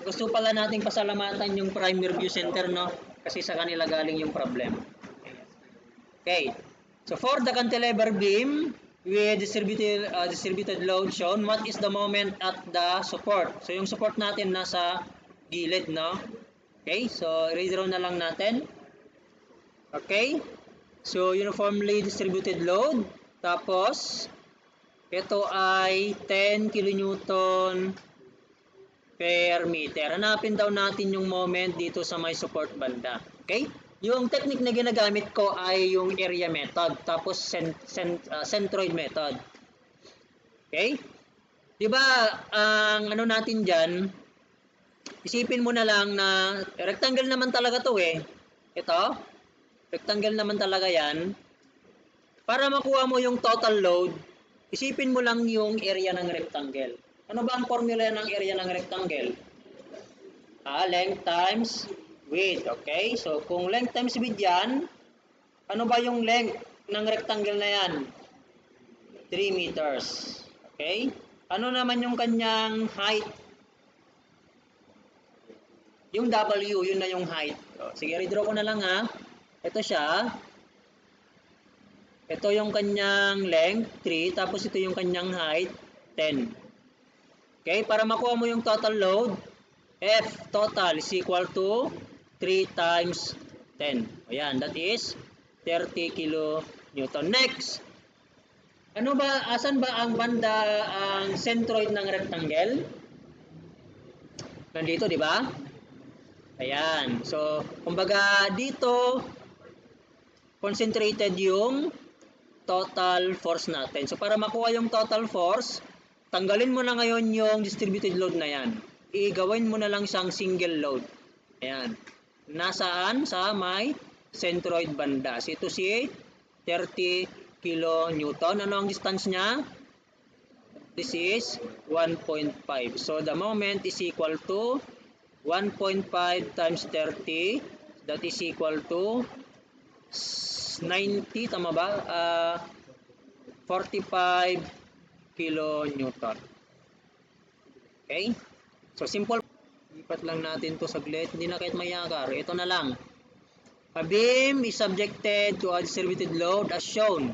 Gusto pala nating pasalamatan yung Primary View Center, no? Kasi sa kanila galing yung problem. Okay. So for the cantilever beam with distributed load shown, what is the moment at the support? So yung support natin nasa gilid, no? Okay, so i-draw na lang natin. Okay. So uniformly distributed load. Tapos ito ay 10 kN per meter. Hanapin daw natin yung moment dito sa may support banda. Okay? Yung technique na ginagamit ko ay yung area method, tapos centroid method. Okay? 'Di ba ang ano natin diyan, isipin mo na lang na rectangle naman talaga 'to eh. Ito, rectangle naman talaga 'yan. Para makuha mo yung total load, isipin mo lang yung area ng rectangle. Ano ba ang formula ng area ng rectangle? Length times width. Okay? So, kung length times width yan, ano ba yung length ng rectangle na yan? 3 meters. Okay? Ano naman yung kanyang height? Yung W, yun na yung height. So, sige, redraw ko na lang ha. Ito siya. Ito yung kanyang length, 3. Tapos ito yung kanyang height, 10. Okay, para makuha mo yung total load, F total is equal to 3 times 10. Ayan, that is 30 kN. Next, ano ba, asan ba ang banda, ang centroid ng rectangle? Nandito, di ba? Ayan, so, kumbaga dito, concentrated yung total force natin. So, para makuha yung total force, tanggalin mo na ngayon yung distributed load na yan. Igawin mo na lang siyang single load. Ayan. Nasaan? Sa may centroid banda. So ito si 30 kN. Ano ang distance niya? This is 1.5. So the moment is equal to 1.5 times 30. That is equal to 90. Tama ba? 45 kN. Okay? So, simple. Lipat lang natin to saglit. Hindi na kahit mayakar. Ito na lang. A beam is subjected to a distributed load as shown.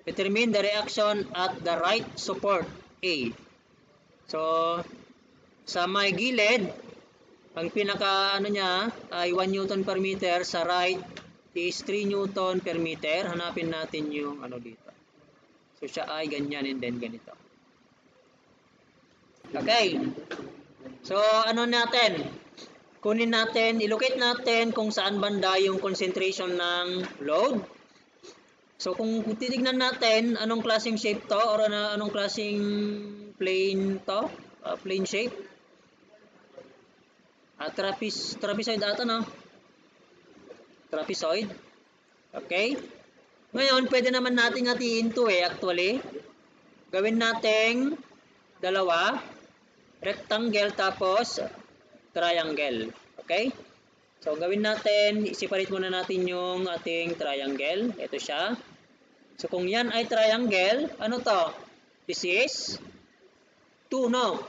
Determine the reaction at the right support A. So, sa may gilid, ang pinaka ano niya ay 1 Newton per meter. Sa right is 3 Newton per meter. Hanapin natin yung ano dito. So, siya ay ganyan and then ganito. Okay. So, ano natin? Kunin natin, ilocate natin kung saan banda yung concentration ng load. So, kung titignan natin, anong klaseng shape to or anong klaseng plane to? Plane shape. Trapezoid ata, no? Trapezoid. Okay. Ngayon, pwede naman nating hatiin ito actually. Gawin nating dalawa, rectangle tapos triangle. Okay? So, gawin natin, separate muna natin yung ating triangle. Ito siya. So, kung yan ay triangle, ano to? This is 2, no?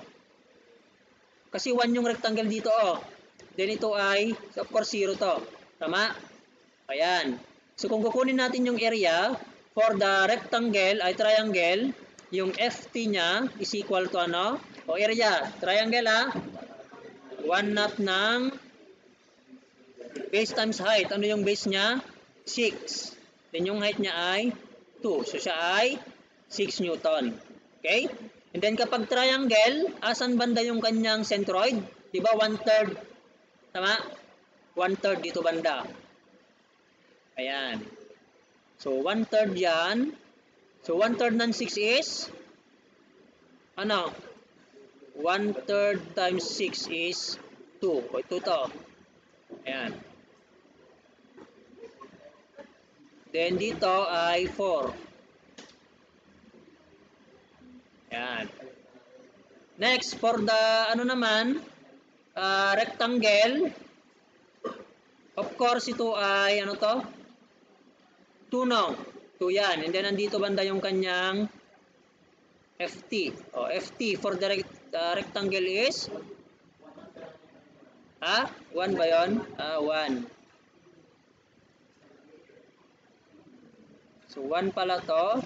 Kasi 1 yung rectangle dito, oh. Then ito ay, of course, 0 to. Tama? Ayan. So, kung kukunin natin yung area for the rectangle ay triangle, yung FT niya is equal to ano? O area, triangle 1/2 ng base times height. Ano yung base niya? 6. Then yung height niya ay 2. So, siya ay 6 Newton. Okay? And then kapag triangle, asan banda yung kanyang centroid? Diba 1/3? Tama? 1/3 dito banda. Ayan. So, 1/3 yan. So, 1/3 ng 6 is, ano? 1/3 times 6 is 2. O, ito to. Ayan. Then, dito ay 4. Ayan. Next, for the, ano naman, rectangle, of course, ito ay, ano to? 2, no? 2 yan. And then, nandito banda yung kanyang FT. O, FT for the rectangle is Ha? 1 ba yun? 1. So, 1 pala to.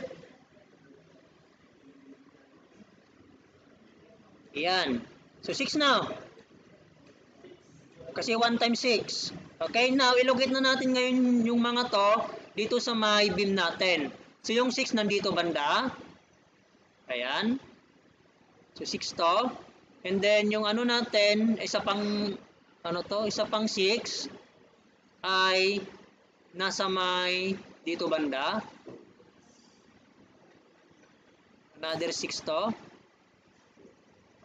Ayan. So, 6 na. Kasi 1 times 6. Okay, now, ilugit na natin ngayon yung mga to dito sa may beam natin. So, yung 6 nandito banda. Ayan. So, 6 to. And then, yung ano natin, isa pang 6 ay nasa may dito banda. Another 6 to.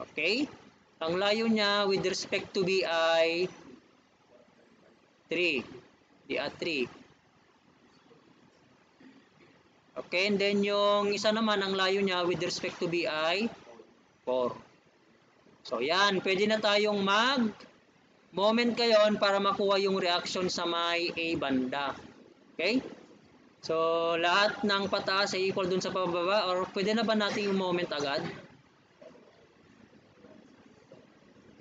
Okay. Ang layo niya with respect to B ay 3. Di 3. Okay, and then yung isa naman, ang layo niya with respect to B ay 4. So, yan. Pwede na tayong moment ngayon para makuha yung reaction sa may A banda. Okay? So, lahat ng pataas ay equal dun sa pababa, or pwede na ba natin yung moment agad?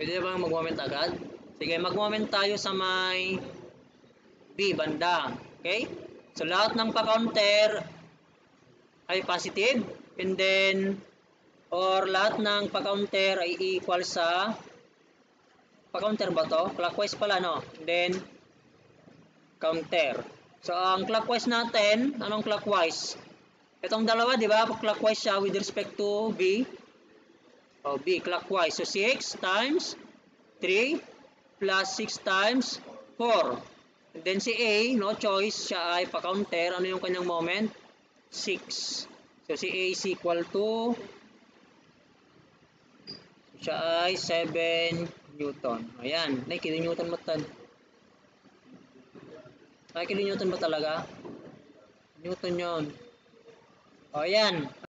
Pwede na ba mag-moment agad? Sige, mag-moment tayo sa may B banda. Okay? So, lahat ng pa-counter ay positive, and then or lahat ng pa-counter ay equal sa pa-counter ba to? Clockwise pala, no? And then counter. So, ang clockwise natin, anong clockwise? Itong dalawa, di ba? Clockwise siya with respect to B. O, B, clockwise. So, 6 times 3 plus 6 times 4. And then si A, no choice, siya ay pa-counter. Ano yung kanyang moment? 6. So, si A is equal to, siya ay 7 Newton. Ayan. Nay, kilo Newton mo tan. Ay, kilo Newton ba talaga? Newton yon. O, ayan.